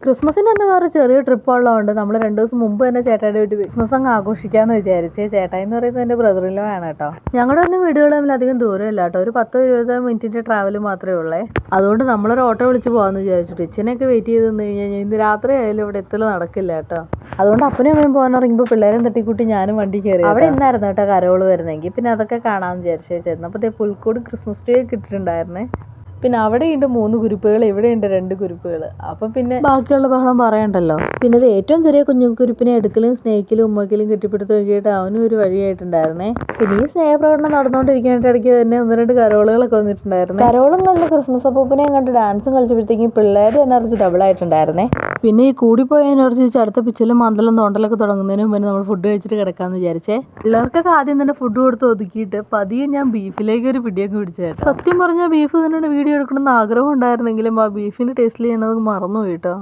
ക്രിസ്മസിന് എന്ന് വേറെ ചെറിയ ട്രിപ്പ് ഉള്ളതുകൊണ്ട് നമ്മൾ 2 ദിവസം മുമ്പ് തന്നെ ചേട്ടായുടെ വീട്ടിൽ ക്രിസ്മസ് അങ്ങ് ആഘോഷിക്കാമെന്ന് വിചാരിച്ചേ. ചേട്ടായി എന്ന് പറയുന്നത് എൻ്റെ ബ്രദറിലോ ആണ് കേട്ടോ. ഞങ്ങളുടെ ഒന്നും വീടുകൾ തമ്മിൽ അധികം ദൂരമില്ല കേട്ടോ, ഒരു 10-20 മിനിറ്റിൻ്റെ ട്രാവൽ മാത്രമേ ഉള്ളേ. അതുകൊണ്ട് നമ്മളൊരു ഓട്ടോ വിളിച്ച് പോകാമെന്ന് വിചാരിച്ചിട്ട് ഇച്ചിനൊക്കെ വെയിറ്റ് ചെയ്ത് നിന്ന് കഴിഞ്ഞാൽ ഇന്ന് രാത്രി ആയാലും ഇവിടെ എത്തൽ നടക്കില്ല കേട്ടോ. അതുകൊണ്ട് അപ്പനും അമ്മയും പോകാൻ ഇറങ്ങിയപ്പോൾ പിള്ളേരും തട്ടിക്കൂട്ടി ഞാനും വണ്ടി കയറി. അവിടെ ഇന്നായിരുന്നു കേട്ടോ കരോള് വരുന്നെങ്കിൽ, പിന്നെ അതൊക്കെ കാണാമെന്ന് വിചാരിച്ചേ. ചെന്നപ്പോൾ പുൽക്കൂട് ക്രിസ്മസ് ട്രീ ഒക്കെ ഇട്ടിട്ടുണ്ടായിരുന്നേ. പിന്നെ അവിടെയുണ്ട് 3 കുരുപ്പുകൾ, ഇവിടെയുണ്ട് 2 കുരുപ്പുകൾ. അപ്പം പിന്നെ ബാക്കിയുള്ള ബഹളം പറയണ്ടല്ലോ. പിന്നെ ഇത് ഏറ്റവും ചെറിയ കുഞ്ഞു കുരുപ്പിനെ എടുക്കലും സ്നേഹിക്കലും ഉമ്മക്കലും കെട്ടിപ്പിടുത്ത് നോക്കിയിട്ട് അവനും ഒരു വഴിയായിട്ടുണ്ടായിരുന്നേ. പിന്നെ ഈ സ്നേഹപ്രകടനം നടന്നുകൊണ്ടിരിക്കാനായിട്ട് ഇടയ്ക്ക് തന്നെ 1-2 കരോളുകളൊക്കെ വന്നിട്ടുണ്ടായിരുന്നു. കരോളും കണ്ട് ക്രിസ്മസ് അപ്പൂപ്പനെയും കണ്ട് ഡാൻസും കളിച്ചപ്പോഴത്തേക്കും പിള്ളേരുടെ എനർജി ഡബിൾ ആയിട്ടുണ്ടായിരുന്നേ. പിന്നെ ഈ കൂടിപ്പോയ എനർജി വെച്ച് അടുത്ത പിച്ചിലും മന്ദലും തോണ്ടലൊക്കെ തുടങ്ങുന്നതിന് മുമ്പ് നമ്മൾ ഫുഡ് കഴിച്ചിട്ട് കിടക്കാമെന്ന് വിചാരിച്ചേ. പിള്ളേർക്കൊക്കെ ആദ്യം തന്നെ ഫുഡ് കൊടുത്ത് ഒതുക്കിയിട്ട് പതിയെ ഞാൻ ബീഫിലേക്ക് ഒരു പിടിയൊക്കെ പിടിച്ചേട്ടോ. സത്യം പറഞ്ഞാൽ ബീഫ് തന്നെ വീഡിയോ എടുക്കണമെന്ന് ആഗ്രഹം ഉണ്ടായിരുന്നെങ്കിലും ആ ബീഫിൻ്റെ ടേസ്റ്റിൽ ഞാനത് മറന്നു പോയിട്ടോ.